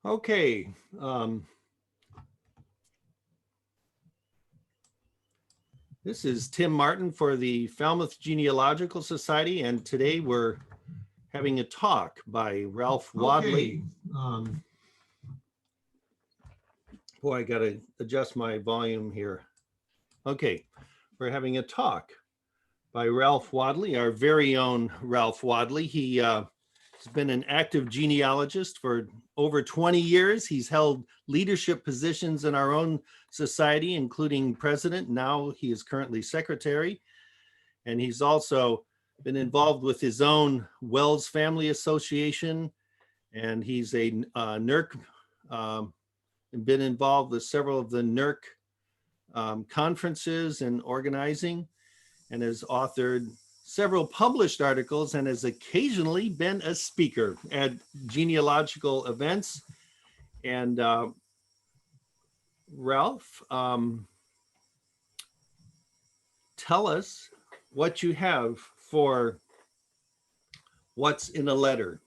Okay. This is Tim Martin for the Falmouth Genealogical Society, and today we're having a talk by Ralph Wadley. Boy, I got to adjust my volume here. Okay, we're having a talk by Ralph Wadley, our very own Ralph Wadley. He has been an active genealogist for over 20 years. He's held leadership positions in our own society, including president. Now he is currently secretary. And he's also been involved with his own Wells Family Association. And he's a NERC, and been involved with several of the NERC conferences and organizing, and has authored several published articles and has occasionally been a speaker at genealogical events. And Ralph, tell us what you have for what's in a letter.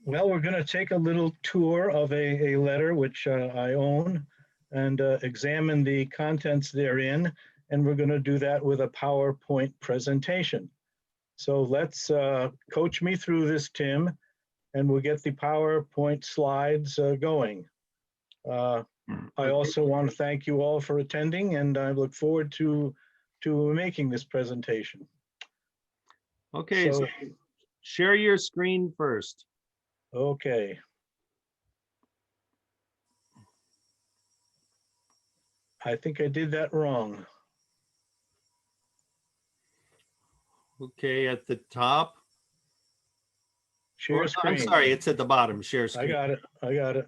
Well, we're going to take a little tour of a letter which I own and examine the contents therein. And we're going to do that with a PowerPoint presentation. So let's coach me through this, Tim, and we'll get the PowerPoint slides going. I also want to thank you all for attending, and I look forward to making this presentation. Okay, so share your screen first. Okay. I think I did that wrong. Okay, at the top. Share screen. I'm sorry, it's at the bottom. Share screen. I got it. I got it.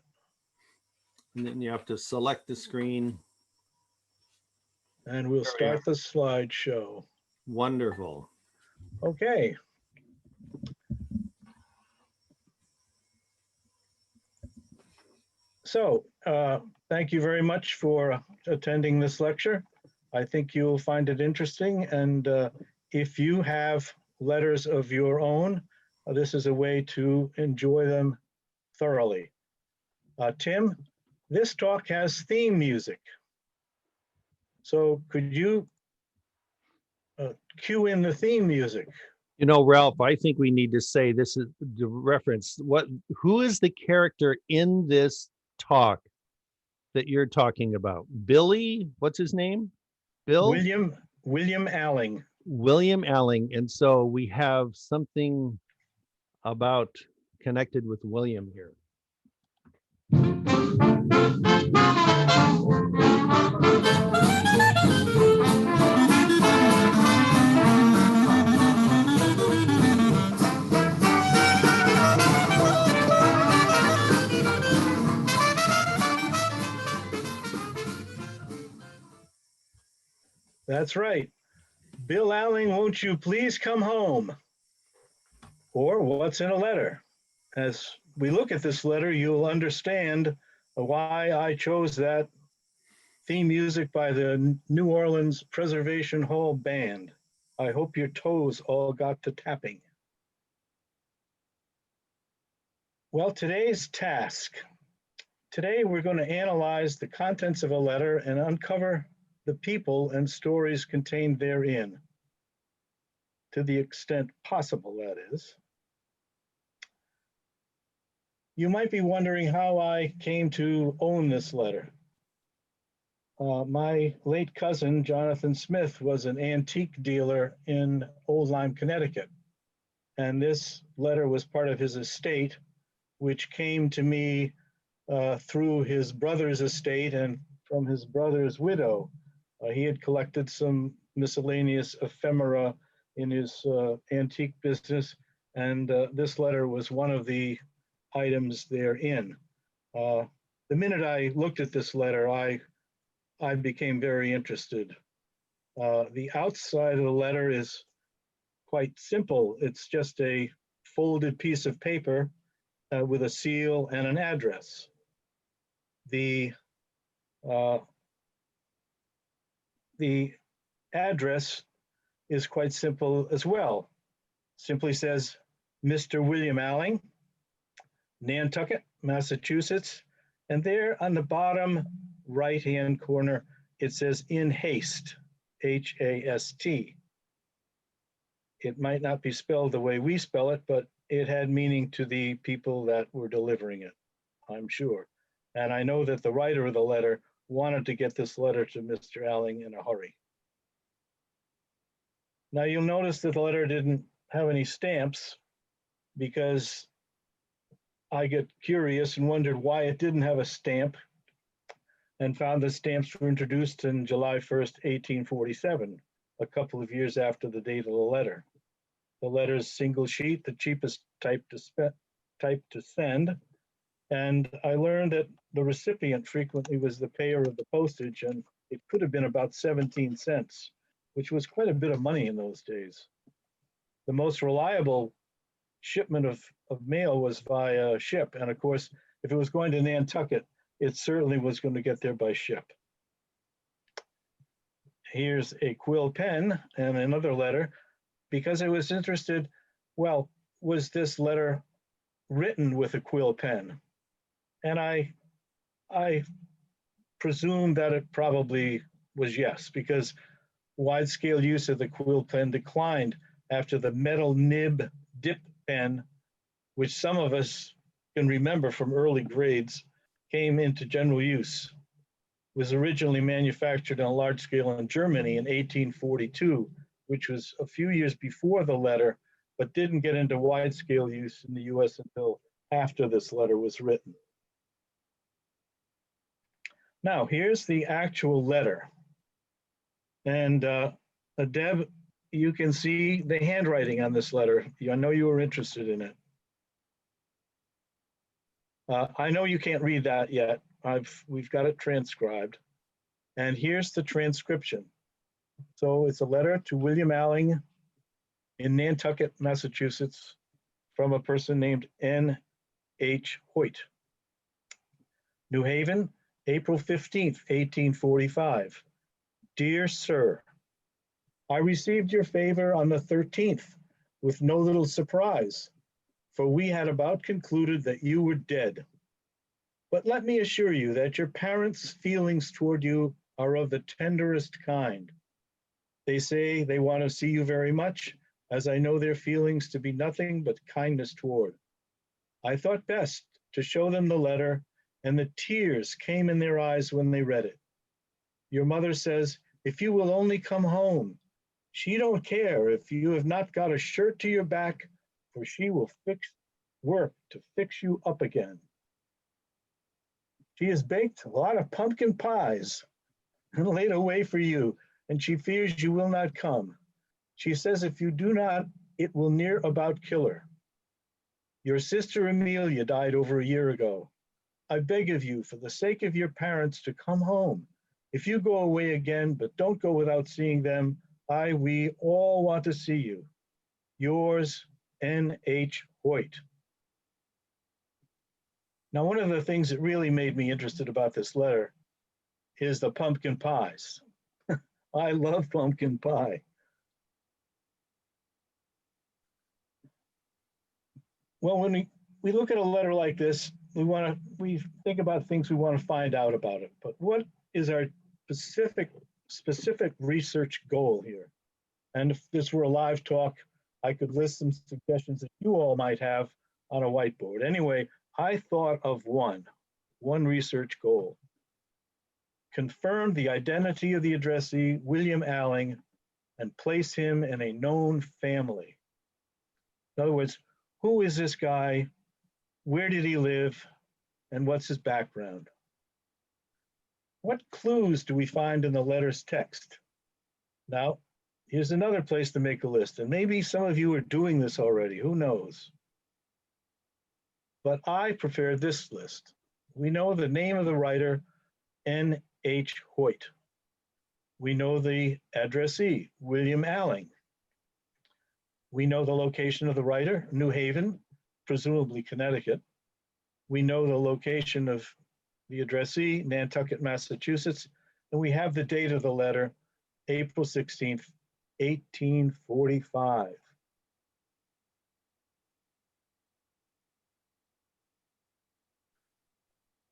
And then you have to select the screen. And we'll start the slideshow. Wonderful. Okay. So thank you very much for attending this lecture. I think you'll find it interesting. And if you have letters of your own, this is a way to enjoy them thoroughly. Tim, this talk has theme music. So could you cue in the theme music? You know, Ralph, I think we need to say this is the reference. Who is the character in this talk that you're talking about? Billy, what's his name? Bill? William Alling. William Alling. And so we have something about connected with William here. That's right. Bill Alling, won't you please come home? Or what's in a letter? As we look at this letter, you'll understand why I chose that theme music by the New Orleans Preservation Hall Band. I hope your toes all got to tapping. Well, today's task. Today, we're going to analyze the contents of a letter and uncover the people and stories contained therein, to the extent possible, that is. You might be wondering how I came to own this letter. My late cousin, Jonathan Smith, was an antique dealer in Old Lyme, Connecticut. And this letter was part of his estate, which came to me through his brother's estate and from his brother's widow. He had collected some miscellaneous ephemera in his antique business, and this letter was one of the items therein. The minute I looked at this letter, I became very interested. The outside of the letter is quite simple. It's just a folded piece of paper with a seal and an address. The address is quite simple as well. Simply says, Mr. William Alling, Nantucket, Massachusetts. And there on the bottom right-hand corner, it says in haste, H-A-S-T. It might not be spelled the way we spell it, but it had meaning to the people that were delivering it, I'm sure. And I know that the writer of the letter wanted to get this letter to Mr. Alling in a hurry. Now you'll notice that the letter didn't have any stamps because I get curious and wondered why it didn't have a stamp, and found the stamps were introduced in July 1st, 1847, a couple of years after the date of the letter. The letter's single sheet, the cheapest type to send. And I learned that the recipient frequently was the payer of the postage, and it could have been about 17 cents, which was quite a bit of money in those days. The most reliable shipment of mail was via ship. And of course, if it was going to Nantucket, it certainly was going to get there by ship. Here's a quill pen and another letter, because I was interested, well, was this letter written with a quill pen? And I presume that it probably was yes, because wide-scale use of the quill pen declined after the metal nib dip pen, which some of us can remember from early grades, came into general use. It was originally manufactured on a large scale in Germany in 1842, which was a few years before the letter, but didn't get into wide-scale use in the US until after this letter was written. Now, here's the actual letter. And Deb, you can see the handwriting on this letter. I know you were interested in it. I know you can't read that yet. We've got it transcribed. And here's the transcription. So it's a letter to William Alling in Nantucket, Massachusetts, from a person named N.H. Hoyt. New Haven, April 15th, 1845. Dear Sir, I received your favor on the 13th with no little surprise, for we had about concluded that you were dead. But let me assure you that your parents' feelings toward you are of the tenderest kind. They say they want to see you very much, as I know their feelings to be nothing but kindness toward. I thought best to show them the letter, and the tears came in their eyes when they read it. Your mother says, if you will only come home, she don't care if you have not got a shirt to your back, for she will work to fix you up again. She has baked a lot of pumpkin pies and laid away for you, and she fears you will not come. She says if you do not, it will near about kill her. Your sister Amelia died over a year ago. I beg of you, for the sake of your parents, to come home. If you go away again, but don't go without seeing them, we all want to see you. Yours, N.H. Hoyt. Now, one of the things that really made me interested about this letter is the pumpkin pies. I love pumpkin pie. Well, when we look at a letter like this, we think about things we want to find out about it. But what is our specific research goal here? And if this were a live talk, I could list some suggestions that you all might have on a whiteboard. Anyway, I thought of one research goal. Confirm the identity of the addressee, William Alling, and place him in a known family. In other words, who is this guy? Where did he live? And what's his background? What clues do we find in the letter's text? Now, here's another place to make a list, and maybe some of you are doing this already, who knows? But I prepared this list. We know the name of the writer, N.H. Hoyt. We know the addressee, William Alling. We know the location of the writer, New Haven, presumably Connecticut. We know the location of the addressee, Nantucket, Massachusetts, and we have the date of the letter, April 16th, 1845.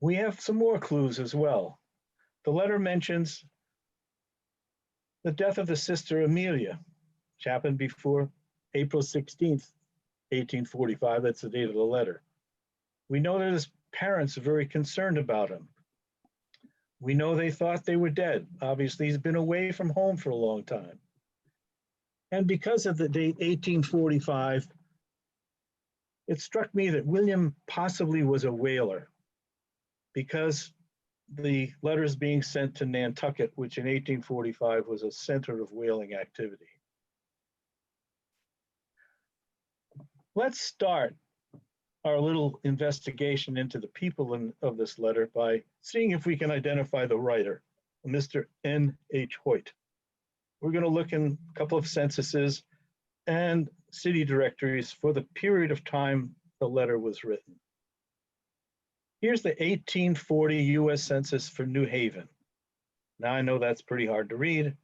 We have some more clues as well. The letter mentions the death of the sister Amelia, which happened before April 16th, 1845. That's the date of the letter. We know that his parents are very concerned about him. We know they thought they were dead. Obviously, he's been away from home for a long time. And because of the date 1845, it struck me that William possibly was a whaler, because the letters being sent to Nantucket, which in 1845 was a center of whaling activity. Let's start our little investigation into the people of this letter by seeing if we can identify the writer, Mr. N.H. Hoyt. We're going to look in a couple of censuses and city directories for the period of time the letter was written. Here's the 1840 US Census for New Haven. Now I know that's pretty hard to read,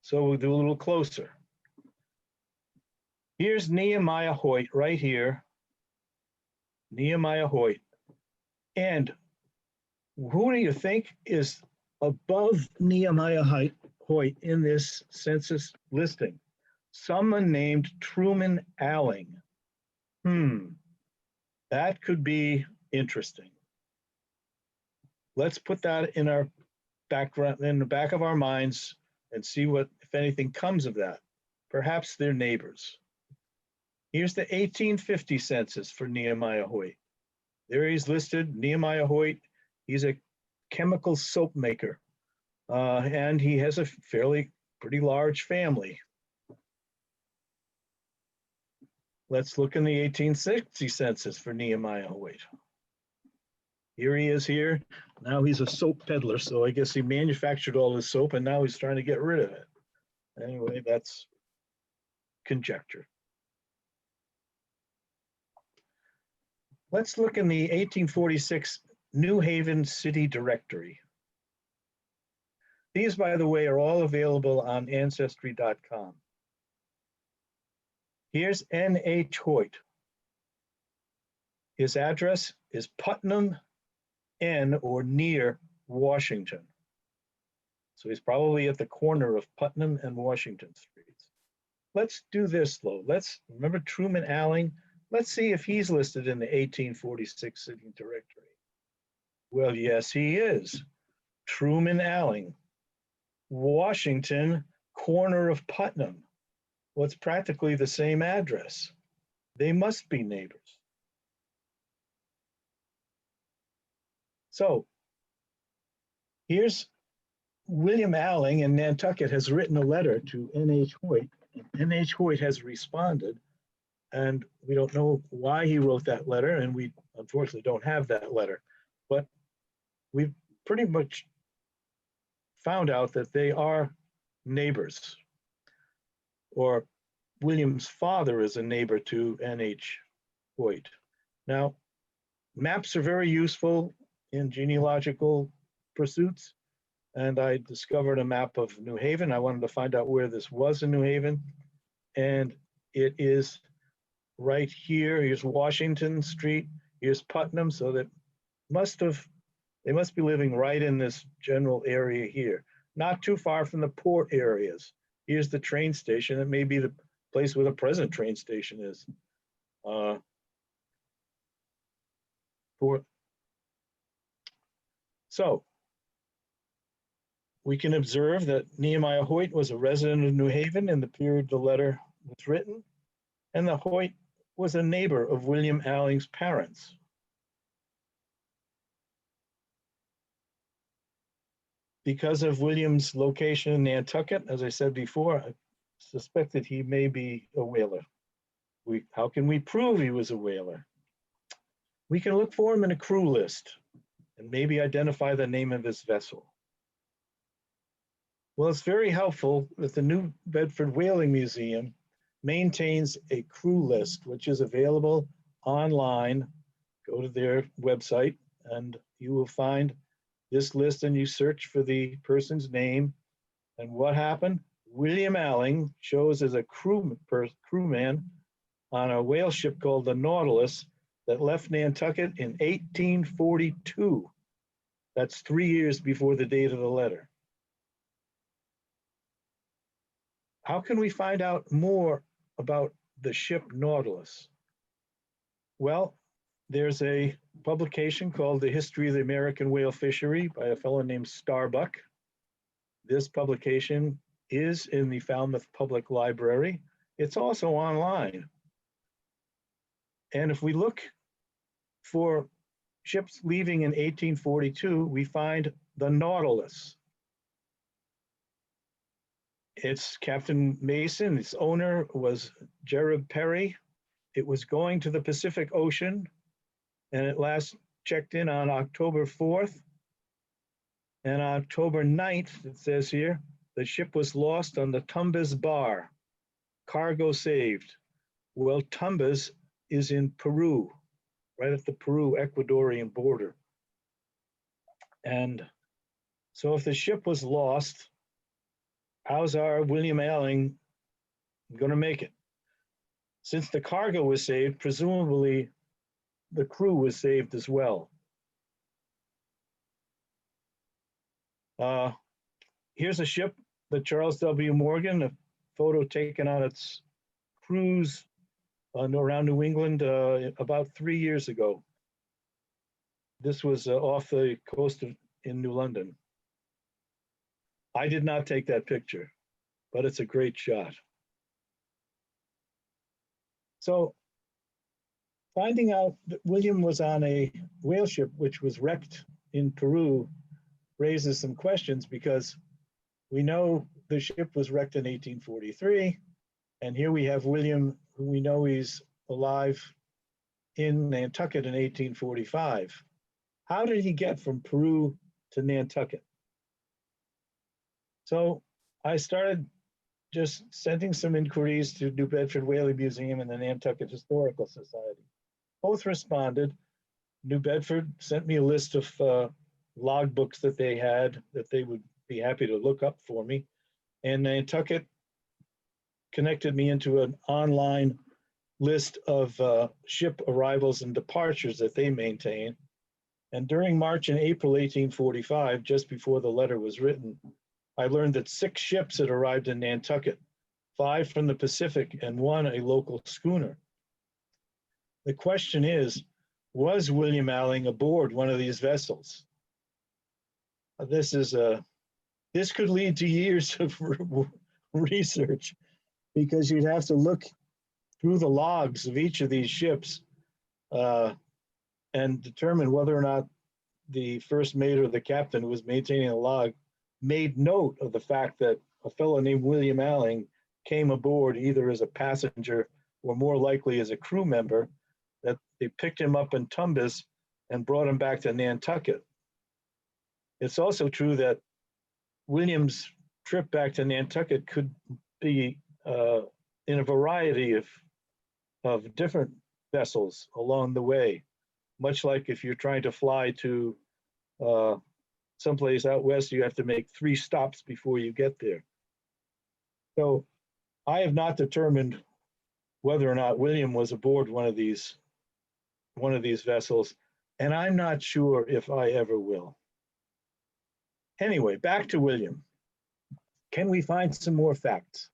so we'll do a little closer. Here's Nehemiah Hoyt right here. Nehemiah Hoyt. And who do you think is above Nehemiah Hoyt in this census listing? Someone named Truman Alling. That could be interesting. Let's put that in our background, in the back of our minds, and see what, if anything, comes of that. Perhaps they're neighbors. Here's the 1850 census for Nehemiah Hoyt. There he's listed, Nehemiah Hoyt. He's a chemical soap maker, and he has a pretty large family. Let's look in the 1860 census for Nehemiah Hoyt. Here he is here. Now he's a soap peddler, so I guess he manufactured all his soap and now he's trying to get rid of it. Anyway, that's conjecture. Let's look in the 1846 New Haven City Directory. These, by the way, are all available on Ancestry.com. Here's N.H. Hoyt. His address is Putnam N, or near Washington. So he's probably at the corner of Putnam and Washington Streets. Let's do this though. Let's remember Truman Alling. Let's see if he's listed in the 1846 city directory. Well, yes, he is. Truman Alling, Washington, corner of Putnam. Well, it's practically the same address. They must be neighbors. So here's William Alling in Nantucket has written a letter to N.H. Hoyt. N.H. Hoyt has responded, and we don't know why he wrote that letter, and we unfortunately don't have that letter. But we've pretty much found out that they are neighbors, or William's father is a neighbor to N.H. Hoyt. Now, maps are very useful in genealogical pursuits, and I discovered a map of New Haven. I wanted to find out where this was in New Haven, and it is right here. Here's Washington Street, here's Putnam, so that they must be living right in this general area here, not too far from the port areas. Here's the train station. It may be the place where the present train station is. So we can observe that Nehemiah Hoyt was a resident of New Haven in the period the letter was written, and the Hoyt was a neighbor of William Alling's parents. Because of William's location in Nantucket, as I said before, I suspect that he may be a whaler. How can we prove he was a whaler? We can look for him in a crew list and maybe identify the name of his vessel. Well, it's very helpful that the New Bedford Whaling Museum maintains a crew list, which is available online. Go to their website and you will find this list, and you search for the person's name and what happened. William Alling shows as a crewman on a whale ship called the Nautilus that left Nantucket in 1842. That's 3 years before the date of the letter. How can we find out more about the ship Nautilus? Well, there's a publication called The History of the American Whale Fishery by a fellow named Starbuck. This publication is in the Falmouth Public Library. It's also online. And if we look for ships leaving in 1842, we find the Nautilus. It's Captain Mason. Its owner was Jared Perry. It was going to the Pacific Ocean, and it last checked in on October 4th. And on October 9th, it says here, the ship was lost on the Tumbes Bar. Cargo saved. Well, Tumbes is in Peru, right at the Peru-Ecuadorian border. And so if the ship was lost, how's our William Alling going to make it? Since the cargo was saved, presumably the crew was saved as well. Here's a ship, the Charles W. Morgan, a photo taken on its cruise around New England about 3 years ago. This was off the coast in New London. I did not take that picture, but it's a great shot. So finding out that William was on a whale ship which was wrecked in Peru raises some questions, because we know the ship was wrecked in 1843, and here we have William, who we know he's alive in Nantucket in 1845. How did he get from Peru to Nantucket? So I started just sending some inquiries to New Bedford Whaling Museum and the Nantucket Historical Society. Both responded. New Bedford sent me a list of logbooks that they had that they would be happy to look up for me. And Nantucket connected me into an online list of ship arrivals and departures that they maintain. And during March and April 1845, just before the letter was written, I learned that 6 ships had arrived in Nantucket, 5 from the Pacific and 1 a local schooner. The question is, was William Alling aboard one of these vessels? This could lead to years of research, because you'd have to look through the logs of each of these ships and determine whether or not the first mate or the captain who was maintaining a log made note of the fact that a fellow named William Alling came aboard either as a passenger or more likely as a crew member, that they picked him up in Tumbes and brought him back to Nantucket. It's also true that William's trip back to Nantucket could be in a variety of different vessels along the way, much like if you're trying to fly to someplace out west, you have to make 3 stops before you get there. So I have not determined whether or not William was aboard one of these vessels, and I'm not sure if I ever will. Anyway, back to William. Can we find some more facts?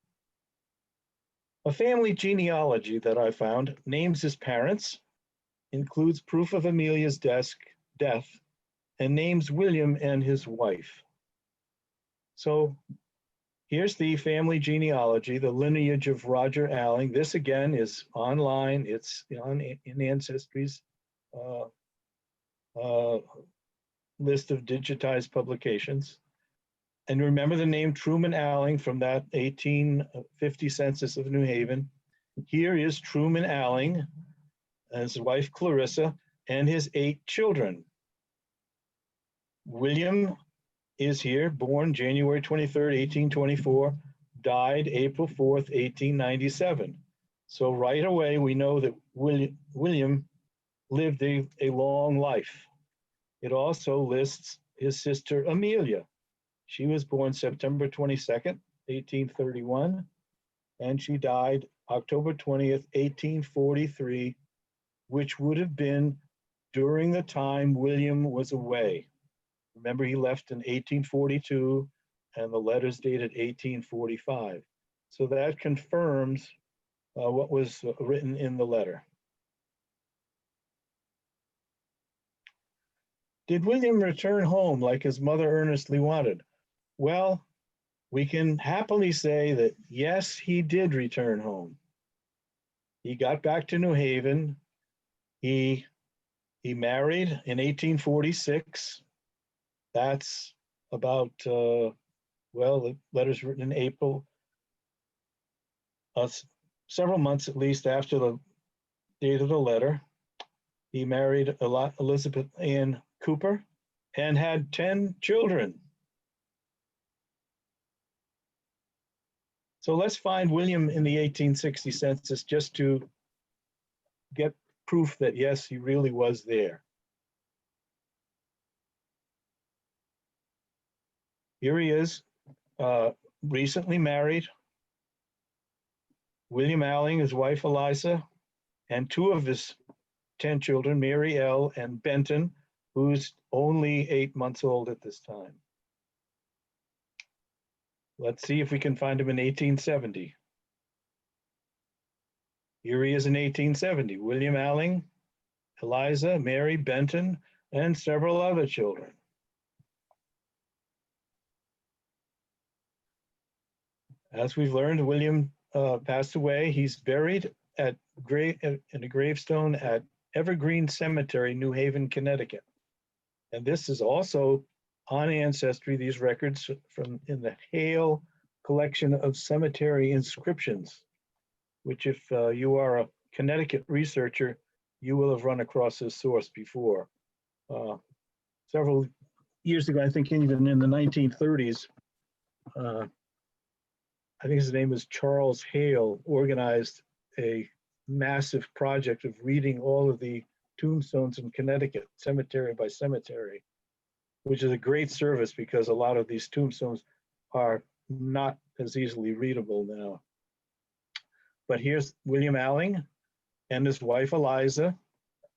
A family genealogy that I found names his parents, includes proof of Amelia's death, and names William and his wife. So here's the family genealogy, the lineage of Roger Alling. This again is online. It's in Ancestry's list of digitized publications. And remember the name Truman Alling from that 1850 census of New Haven. Here is Truman Alling, and his wife Clarissa, and his 8 children. William is here, born January 23rd, 1824, died April 4th, 1897. So right away, we know that William lived a long life. It also lists his sister Amelia. She was born September 22nd, 1831, and she died October 20th, 1843, which would have been during the time William was away. Remember, he left in 1842, and the letter's dated 1845. So that confirms what was written in the letter. Did William return home like his mother earnestly wanted? Well, we can happily say that yes, he did return home. He got back to New Haven. He married in 1846. That's about, well, the letter's written in April, several months at least after the date of the letter. He married Elizabeth Ann Cooper and had 10 children. So let's find William in the 1860 census just to get proof that yes, he really was there. Here he is, recently married. William Alling, his wife Eliza, and 2 of his 10 children, Mary L. and Benton, who's only 8 months old at this time. Let's see if we can find him in 1870. Here he is in 1870, William Alling, Eliza, Mary, Benton, and several other children. As we've learned, William passed away. He's buried in a gravestone at Evergreen Cemetery, New Haven, Connecticut. And this is also on Ancestry, these records from in the Hale collection of cemetery inscriptions, which if you are a Connecticut researcher, you will have run across this source before. Several years ago, I think even in the 1930s, I think his name was Charles Hale, organized a massive project of reading all of the tombstones in Connecticut, cemetery by cemetery, which is a great service because a lot of these tombstones are not as easily readable now. But here's William Alling and his wife Eliza,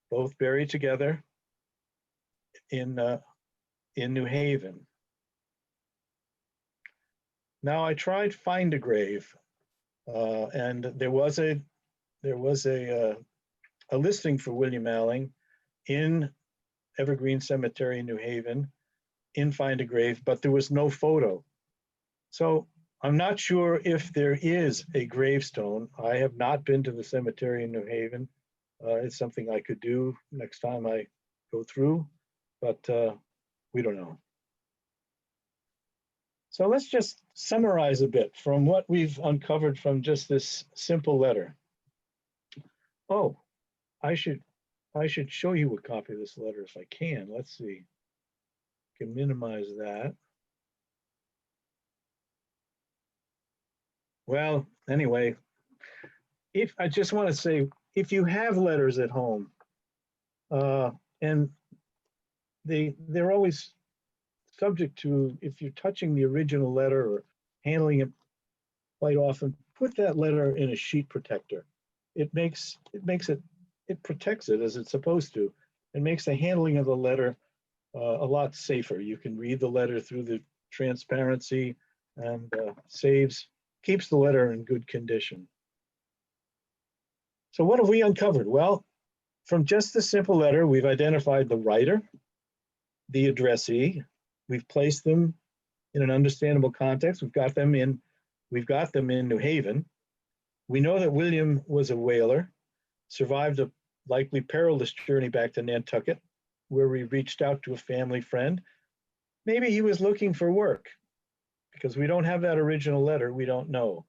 both buried together in New Haven. Now I tried Find a Grave, and there was a listing for William Alling in Evergreen Cemetery in New Haven in Find a Grave, but there was no photo. So I'm not sure if there is a gravestone. I have not been to the cemetery in New Haven. It's something I could do next time I go through, but we don't know. So let's just summarize a bit from what we've uncovered from just this simple letter. Oh, I should show you a copy of this letter if I can. Let's see. I can minimize that. Well, anyway, if I just want to say, if you have letters at home, and they're always subject to, if you're touching the original letter or handling it quite often, put that letter in a sheet protector. It protects it as it's supposed to. It makes the handling of the letter a lot safer. You can read the letter through the transparency and keeps the letter in good condition. So what have we uncovered? Well, from just the simple letter, we've identified the writer, the addressee. We've placed them in an understandable context. We've got them in New Haven. We know that William was a whaler, survived a likely perilous journey back to Nantucket, where we reached out to a family friend. Maybe he was looking for work, because we don't have that original letter. We don't know.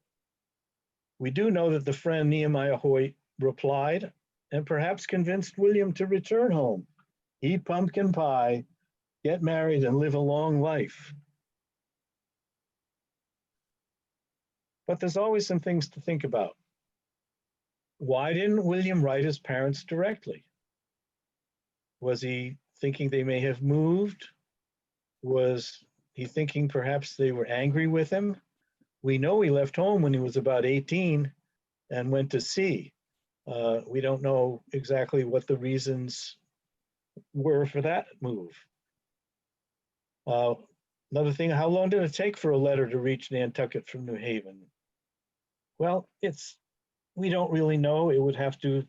We do know that the friend Nehemiah Hoyt replied and perhaps convinced William to return home, eat pumpkin pie, get married, and live a long life. But there's always some things to think about. Why didn't William write his parents directly? Was he thinking they may have moved? Was he thinking perhaps they were angry with him? We know he left home when he was about 18 and went to sea. We don't know exactly what the reasons were for that move. Another thing, how long did it take for a letter to reach Nantucket from New Haven? Well, we don't really know. It would have to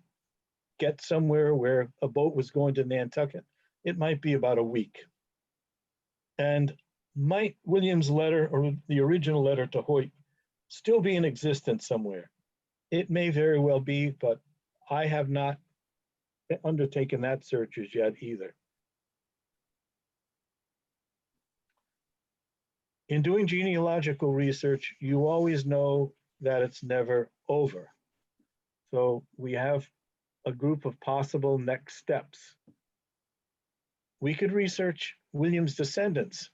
get somewhere where a boat was going to Nantucket. It might be about a week. And might William's letter, or the original letter to Hoyt, still be in existence somewhere? It may very well be, but I have not undertaken that search as yet either. In doing genealogical research, you always know that it's never over. So we have a group of possible next steps. We could research William's descendants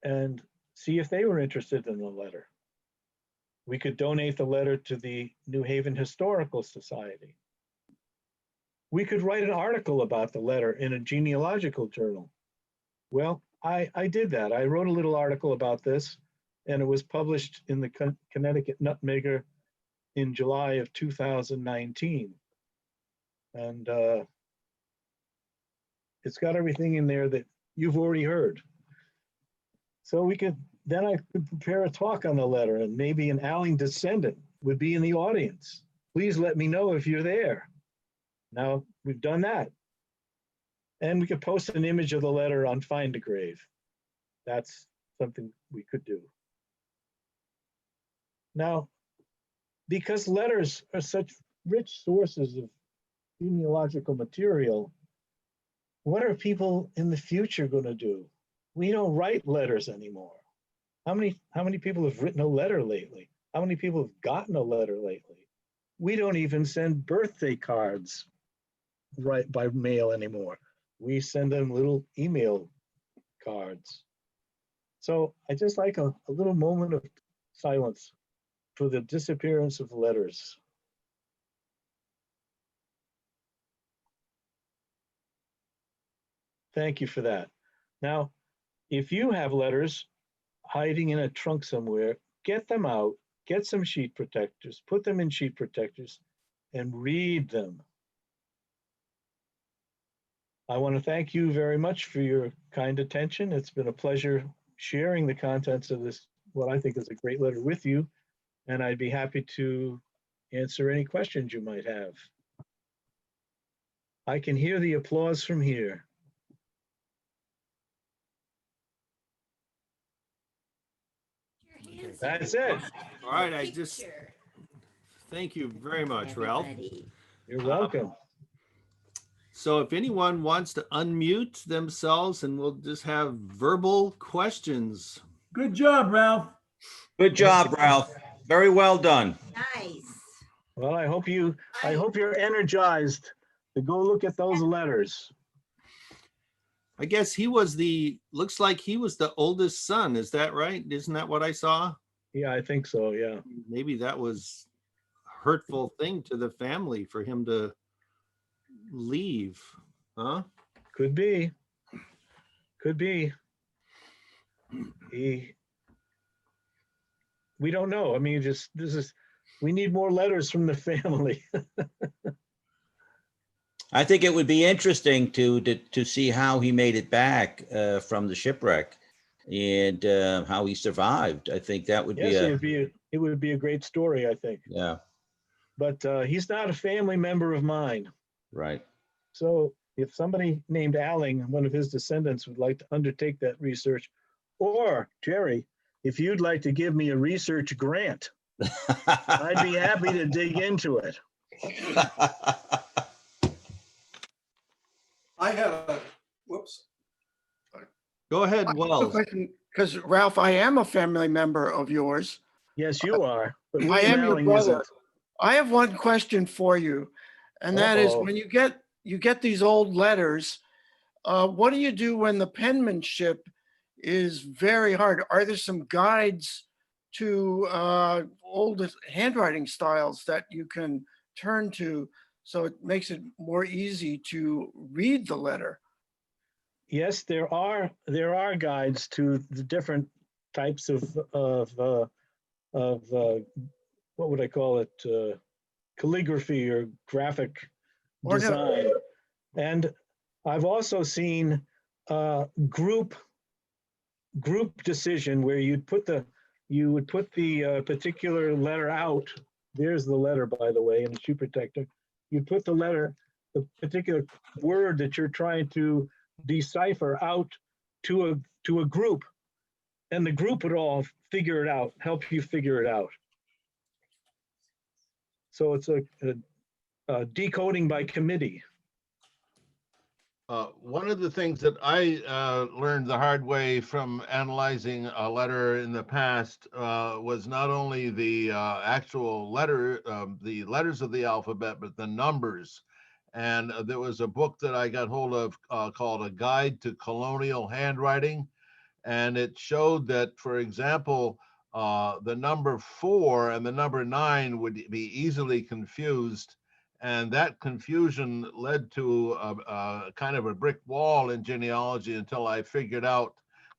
and see if they were interested in the letter. We could donate the letter to the New Haven Historical Society. We could write an article about the letter in a genealogical journal. Well, I did that. I wrote a little article about this, and it was published in the Connecticut Nutmegger in July of 2019. And it's got everything in there that you've already heard. So I could prepare a talk on the letter, and maybe an Alling descendant would be in the audience. Please let me know if you're there. Now, we've done that. And we could post an image of the letter on Find a Grave. That's something we could do. Now, because letters are such rich sources of genealogical material, what are people in the future going to do? We don't write letters anymore. How many people have written a letter lately? How many people have gotten a letter lately? We don't even send birthday cards right by mail anymore. We send them little email cards. So I just like a little moment of silence for the disappearance of letters. Thank you for that. Now, if you have letters hiding in a trunk somewhere, get them out, get some sheet protectors, put them in sheet protectors, and read them. I want to thank you very much for your kind attention. It's been a pleasure sharing the contents of this, what I think is a great letter with you, and I'd be happy to answer any questions you might have. I can hear the applause from here. That's it. All right, thank you very much, Ralph. You're welcome. So if anyone wants to unmute themselves, and we'll just have verbal questions. Good job, Ralph. Good job, Ralph. Very well done. Nice. Well, I hope you're energized to go look at those letters. I guess looks like he was the oldest son. Is that right? Isn't that what I saw? Yeah, I think so, yeah. Maybe that was a hurtful thing to the family for him to leave, huh? Could be. Could be. We don't know. I mean, we need more letters from the family. I think it would be interesting to see how he made it back from the shipwreck and how he survived. I think that would Yes, it would be a great story, I think. Yeah. But he's not a family member of mine. Right. So if somebody named Alling, one of his descendants, would like to undertake that research, or Jerry, if you'd like to give me a research grant, I'd be happy to dig into it. I have a, whoops. Go ahead, Wells. Because Ralph, I am a family member of yours. Yes, you are. But I William am your Alling brother. isn't. I have one question for you, and that is Uh-oh. when you get these old letters, what do you do when the penmanship is very hard? Are there some guides to old handwriting styles that you can turn to so it makes it more easy to read the letter? Yes, there are guides to the different types of what would I call it? Calligraphy or graphic design. And I've also seen group group decision where you would put the particular letter out. There's the letter, by the way, in the shoe protector. You'd put the particular word that you're trying to decipher out to a group, and the group would all figure it out, help you figure it out. So it's a decoding by committee. One of the things that I learned the hard way from analyzing a letter in the past was not only the actual letter, the letters of the alphabet, but the numbers. And there was a book that I got hold of called A Guide to Colonial Handwriting. And it showed that, for example, the number 4 and the number 9 would be easily confused. And that confusion led to a kind of a brick wall in genealogy until I figured out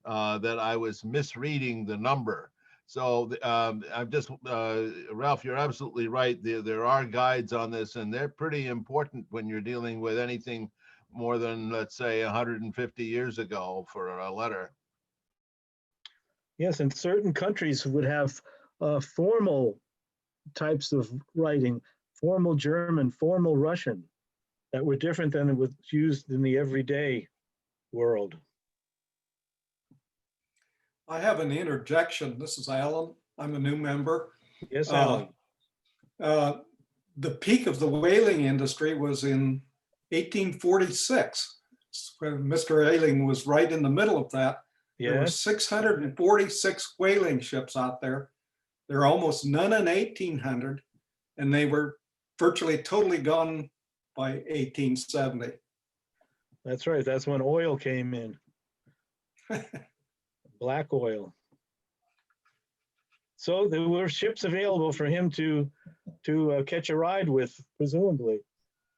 that I was misreading the number. So I'm just, Ralph, you're absolutely right. There are guides on this, and they're pretty important when you're dealing with anything more than, let's say, 150 years ago for a letter. Yes, and certain countries would have formal types of writing. Formal German, formal Russian, that were different than it was used in the everyday world. I have an interjection. This is Alan. I'm a new member. Yes, Alan. The peak of the whaling industry was in 1846, when Mr. Ailing was right in the middle of that. There were Yes, 646 whaling ships out there. There are almost none in 1800, and they were virtually totally gone by 1870. that's right. That's when oil came in. Black oil. So there were ships available for him to catch a ride with, presumably.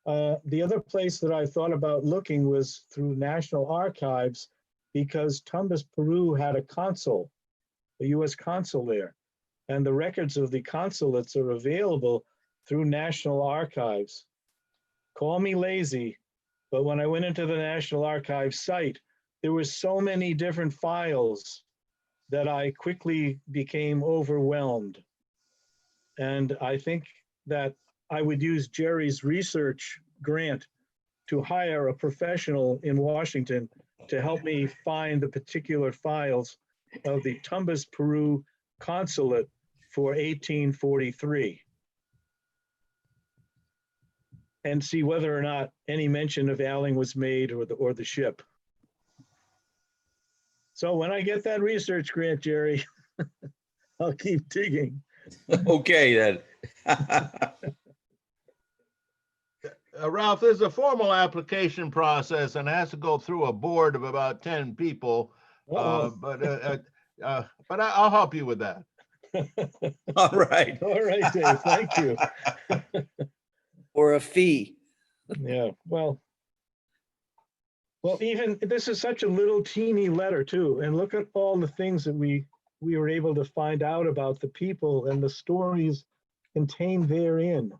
The other place that I thought about looking was through National Archives, because Tumbes, Peru had a consul, a US consul there. And the records of the consulates are available through National Archives. Call me lazy, but when I went into the National Archives site, there were so many different files that I quickly became overwhelmed. And I think that I would use Jerry's research grant to hire a professional in Washington to help me find the particular files of the Tumbes, Peru consulate for 1843. And see whether or not any mention of Alling was made or the ship. So when I get that research grant, Jerry, I'll keep digging. Okay, then. Ralph, there's a formal application process and it has to go through a board of about 10 people. But I'll help you with that. All right. All right, Dave, thank you. Or a fee. Yeah, well, even this is such a little teeny letter too. And look at all the things that we were able to find out about the people and the stories contained therein.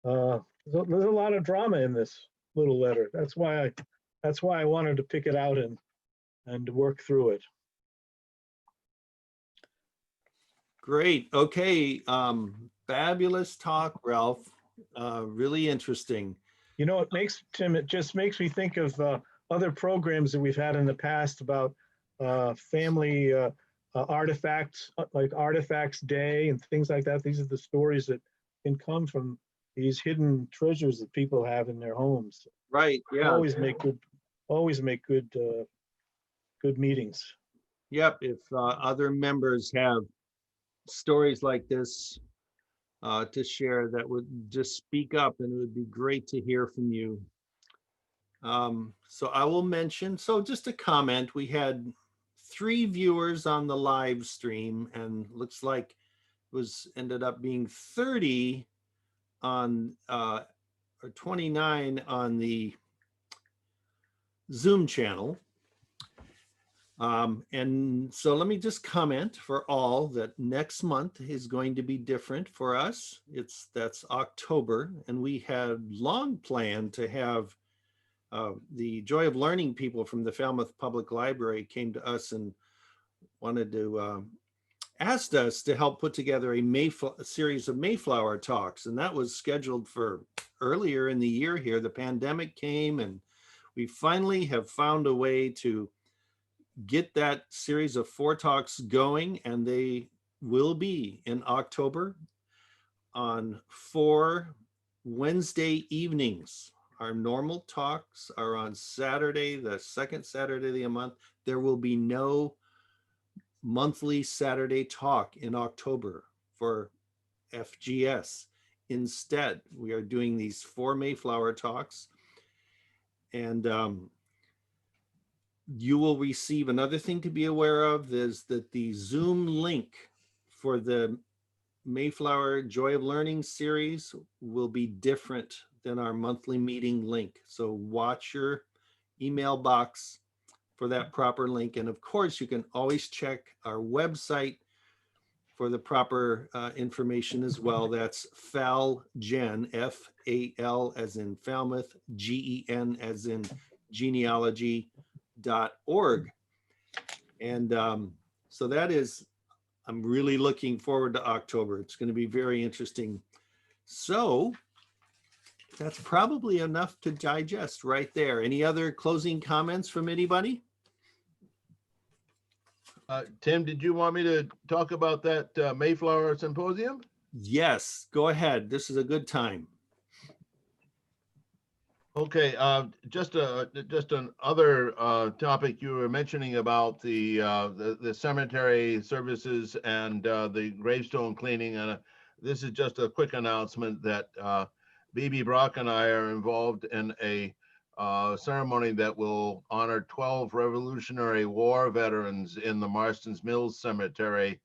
There's a lot of drama in this little letter. That's why I wanted to pick it out and work through it. Great. Okay. Fabulous talk, Ralph. Really interesting. You know, it just makes me think of other programs that we've had in the past about family artifacts, like Artifacts Day and things like that. These are the stories that can come from these hidden treasures that people have in their homes. Right. Yeah. Always make good meetings. Yep. If other members have stories like this to share, that would just speak up, and it would be great to hear from you. So I will mention, so just a comment, we had 3 viewers on the live stream, and looks like ended up being 30 on or 29 on the Zoom channel. And so let me just comment for all that next month is going to be different for us. That's October, and we had long planned to have the Joy of Learning people from the Falmouth Public Library came to us and wanted to asked us to help put together a series of Mayflower talks, and that was scheduled for earlier in the year here. The pandemic came, and we finally have found a way to get that series of 4 talks going, and they will be in October on 4 Wednesday evenings. Our normal talks are on Saturday, the second Saturday of the month. There will be no monthly Saturday talk in October for FGS. Instead, we are doing these 4 Mayflower talks, and you will receive another thing to be aware of is that the Zoom link for the Mayflower Joy of Learning series will be different than our monthly meeting link. So watch your email box for that proper link. And of course, you can always check our website for the proper information as well. That's FALGEN, F-A-L as in Falmouth, G-E-N as in genealogy.org. And so that is, I'm really looking forward to October. It's going to be very interesting. So that's probably enough to digest right there. Any other closing comments from anybody? Tim, did you want me to talk about that Mayflower Symposium? Yes, go ahead. This is a good time. Okay, just another topic you were mentioning about the cemetery services and the gravestone cleaning. And this is just a quick announcement that BB Brock and I are involved in a ceremony that will honor 12 Revolutionary War veterans in the Marston's Mills Cemetery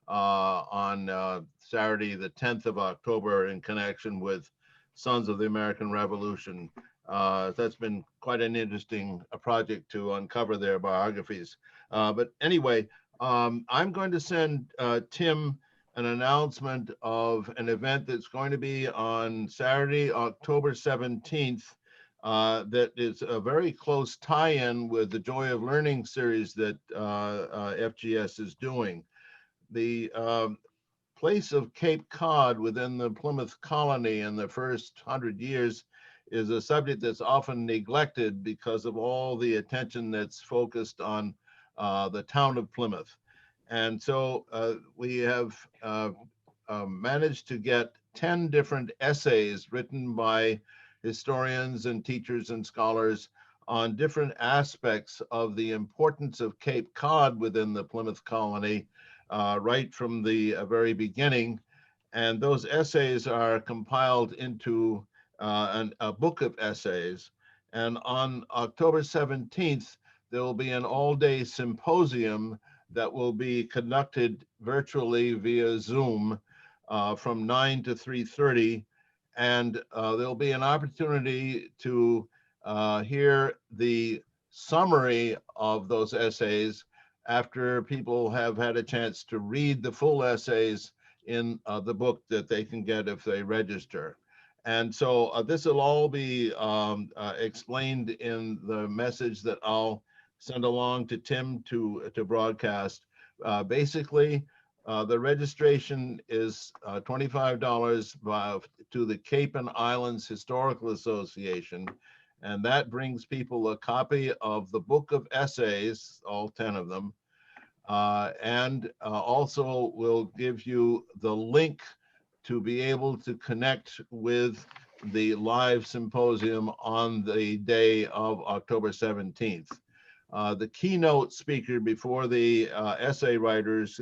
on Saturday, the 10th of October, in connection with Sons of the American Revolution. That's been quite an interesting project to uncover their biographies. But anyway, I'm going to send Tim an announcement of an event that's going to be on Saturday, October 17th. That is a very close tie-in with the Joy of Learning series that FGS is doing. The place of Cape Cod within the Plymouth colony in the first 100 years is a subject that's often neglected because of all the attention that's focused on the town of Plymouth. And so we have managed to get 10 different essays written by historians and teachers and scholars on different aspects of the importance of Cape Cod within the Plymouth colony, right from the very beginning. And those essays are compiled into a book of essays. And on October 17th, there will be an all-day symposium that will be conducted virtually via Zoom from 9 to 3:30. And there'll be an opportunity to hear the summary of those essays after people have had a chance to read the full essays in the book that they can get if they register. And so this will all be explained in the message that I'll send along to Tim to broadcast. Basically, the registration is $25 to the Cape and Islands Historical Association, and that brings people a copy of the book of essays, all 10 of them, and also will give you the link to be able to connect with the live symposium on the day of October 17th. The keynote speaker before the essay writers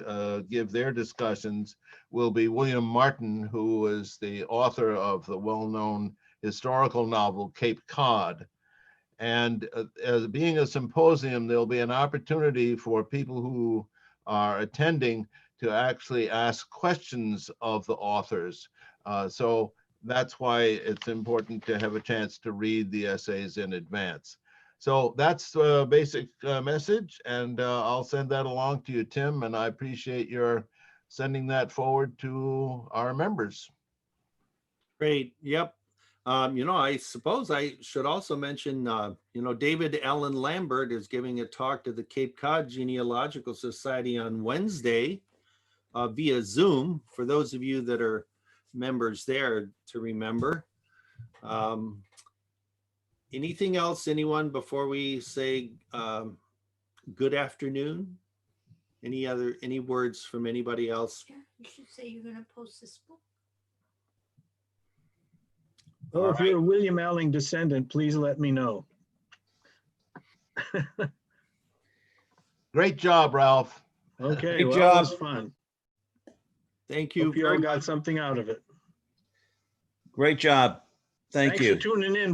give their discussions will be William Martin, who is the author of the well-known historical novel Cape Cod. And as being a symposium, there'll be an opportunity for people who are attending to actually ask questions of the authors. So that's why it's important to have a chance to read the essays in advance. So that's the basic message, and I'll send that along to you, Tim, and I appreciate your sending that forward to our members. Great. Yep. I suppose I should also mention, David Allen Lambert is giving a talk to the Cape Cod Genealogical Society on Wednesday via Zoom, for those of you that are members there to remember. Anything else, anyone, before we say good afternoon? Any words from anybody else? Yeah, you should say you're gonna post this book. Well, if you're a William Alling descendant, please let me know. Great job, Ralph. Okay, Good well, job. it was fun. Thank you Hope you all very got much. something out of it. Great job. Thank Thanks you. for tuning in.